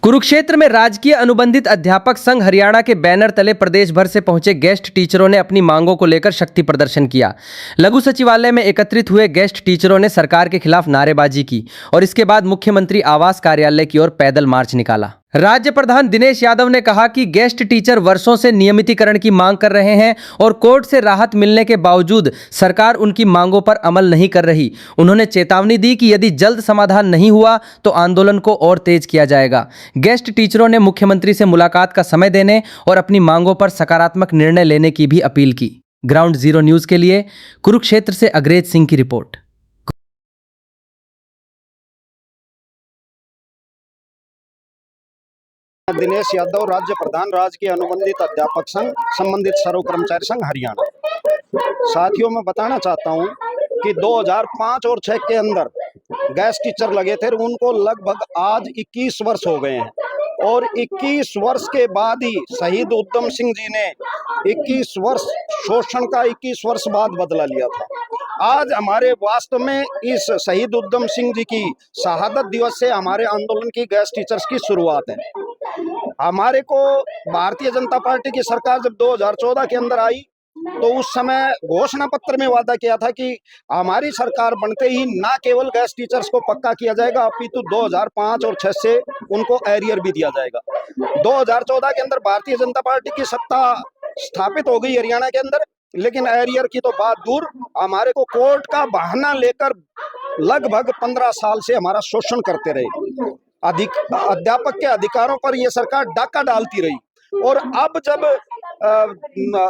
कुरुक्षेत्र में राजकीय अनुबंधित अध्यापक संघ हरियाणा के बैनर तले प्रदेश भर से पहुंचे गेस्ट टीचरों ने अपनी मांगों को लेकर शक्ति प्रदर्शन किया। लघु सचिवालय में एकत्रित हुए गेस्ट टीचरों ने सरकार के खिलाफ नारेबाजी की और इसके बाद मुख्यमंत्री आवास कार्यालय की ओर पैदल मार्च निकाला। राज्य प्रधान दिनेश यादव ने कहा कि गेस्ट टीचर वर्षों से नियमितीकरण की मांग कर रहे हैं और कोर्ट से राहत मिलने के बावजूद सरकार उनकी मांगों पर अमल नहीं कर रही। उन्होंने चेतावनी दी कि यदि जल्द समाधान नहीं हुआ तो आंदोलन को और तेज किया जाएगा। गेस्ट टीचरों ने मुख्यमंत्री से मुलाकात का समय देने और अपनी मांगों पर सकारात्मक निर्णय लेने की भी अपील की। ग्राउंड जीरो न्यूज के लिए कुरुक्षेत्र से अग्रेज सिंह की रिपोर्ट। दिनेश यादव, राज्य प्रधान, राजकीय अनुबंधित अध्यापक संघ, संबंधित सर्व कर्मचारी संघ हरियाणा। साथियों, मैं बताना चाहता हूं कि 2005 और 2006 के अंदर गेस्ट टीचर लगे थे, उनको लगभग आज 21 वर्ष हो गए हैं और 21 वर्ष के बाद ही शहीद उद्यम सिंह जी ने 21 वर्ष शोषण का 21 वर्ष बाद बदला लिया था। आज हमारे वास्तव में इस शहीद उद्यम सिंह जी की शहादत दिवस से हमारे आंदोलन की गेस्ट टीचर्स की शुरुआत है। हमारे को भारतीय जनता पार्टी की सरकार जब 2014 के अंदर आई तो उस समय घोषणा पत्र में वादा किया था कि हमारी सरकार बनते ही ना केवल गेस्ट टीचर्स को पक्का किया जाएगा अपितु 2005 और 2006 से उनको एरियर भी दिया जाएगा। 2014 के अंदर भारतीय जनता पार्टी की सत्ता स्थापित हो गई हरियाणा के अंदर, लेकिन एरियर की तो बात दूर, हमारे को कोर्ट का बहाना लेकर लगभग 15 साल से हमारा शोषण करते रहे। अध्यापक के अधिकारों पर यह सरकार डाका डालती रही और अब जब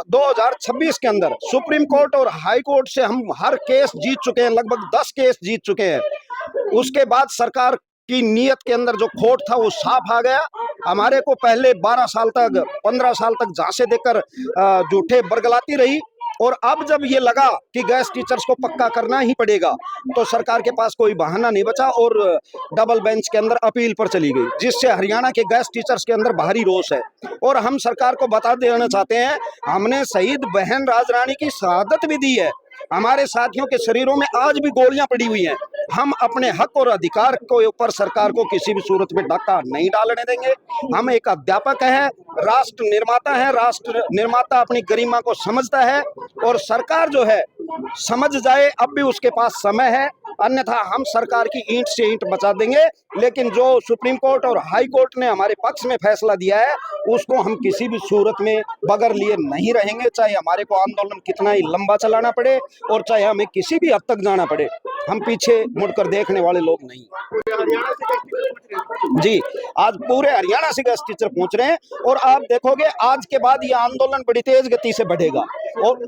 2026 के अंदर सुप्रीम कोर्ट और हाई कोर्ट से हम हर केस जीत चुके हैं, लगभग 10 केस जीत चुके हैं, उसके बाद सरकार की नीयत के अंदर जो खोट था वो साफ आ गया। हमारे को पहले 12 साल तक 15 साल तक झांसे देकर झूठे बरगलाती रही और अब जब ये लगा कि गेस्ट टीचर्स को पक्का करना ही पड़ेगा तो सरकार के पास कोई बहाना नहीं बचा और डबल बेंच के अंदर अपील पर चली गई, जिससे हरियाणा के गेस्ट टीचर्स के अंदर भारी रोष है। और हम सरकार को बता देना चाहते हैं, हमने शहीद बहन राजरानी की शहादत भी दी है, हमारे साथियों के शरीरों में आज भी गोलियां पड़ी हुई हैं। हम अपने हक और अधिकार के ऊपर सरकार को किसी भी सूरत में डाका नहीं डालने देंगे। हम एक अध्यापक है, राष्ट्र निर्माता है, राष्ट्र निर्माता अपनी गरिमा को समझता है और सरकार जो है समझ जाए, अब भी उसके पास समय है, अन्यथा हम सरकार की ईंट से ईंट बचा देंगे। लेकिन जो सुप्रीम कोर्ट और हाई कोर्ट ने हमारे पक्ष में फैसला दिया है उसको हम किसी भी सूरत में बगैर लिए नहीं रहेंगे, चाहे हमारे को आंदोलन कितना ही लंबा चलाना पड़े और चाहे हमें किसी भी हद तक जाना पड़े, हम पीछे मुड़कर देखने वाले लोग नहीं। जी, आज पूरे हरियाणा से गेस्ट टीचर पहुंच रहे हैं और आप देखोगे आज के बाद ये आंदोलन बड़ी तेज गति से बढ़ेगा और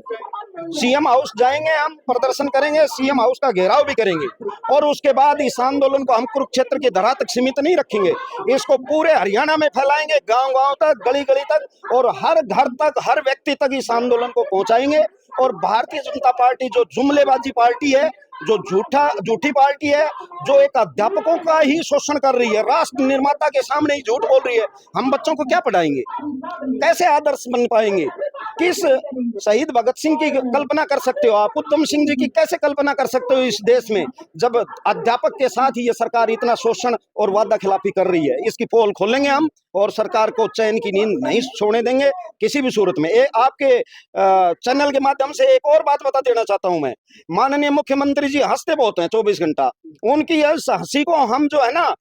सीएम हाउस जाएंगे, हम प्रदर्शन करेंगे, सीएम हाउस का घेराव भी करेंगे और उसके बाद इस आंदोलन को हम कुरुक्षेत्र की धरा तक सीमित नहीं रखेंगे, इसको पूरे हरियाणा में फैलाएंगे, गांव-गांव तक, गली-गली तक और हर घर तक, हर व्यक्ति तक इस आंदोलन को पहुंचाएंगे। और भारतीय जनता पार्टी जो जुमलेबाजी पार्टी है, जो झूठी पार्टी है, जो एक अध्यापकों का ही शोषण कर रही है, राष्ट्र निर्माता के सामने ही झूठ बोल रही है, हम बच्चों को क्या पढ़ाएंगे, कैसे आदर्श बन पाएंगे? किस शहीद भगत सिंह की कल्पना कर सकते हो आप, उद्यम सिंह जी की कैसे कल्पना कर सकते हो इस देश में, जब अध्यापक के साथ ही ये सरकार इतना शोषण और वादा खिलाफी कर रही है? इसकी पोल खोलेंगे हम और सरकार को चैन की नींद नहीं सोने देंगे किसी भी सूरत में। आपके चैनल के माध्यम से एक और बात बता देना चाहता हूं मैं, माननीय मुख्यमंत्री जी हंसते बहुत हैं 24 घंटा, उनकी हंसी को हम जो है ना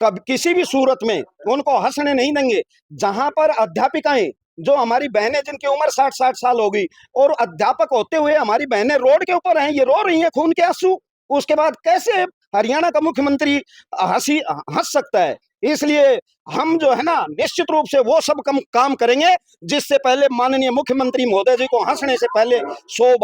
किसी भी सूरत में उनको हंसने नहीं देंगे। जहां पर अध्यापिकाएं, जो हमारी बहनें जिनकी उम्र 60-60 साल हो गई और अध्यापक होते हुए हमारी बहनें रोड के ऊपर हैं, ये रो रही हैं खून के आंसू, उसके बाद कैसे हरियाणा का मुख्यमंत्री हंस सकता है? इसलिए हम जो है ना निश्चित रूप से वो सब काम करेंगे जिससे पहले माननीय मुख्यमंत्री महोदय जी को हंसने से पहले 100 बार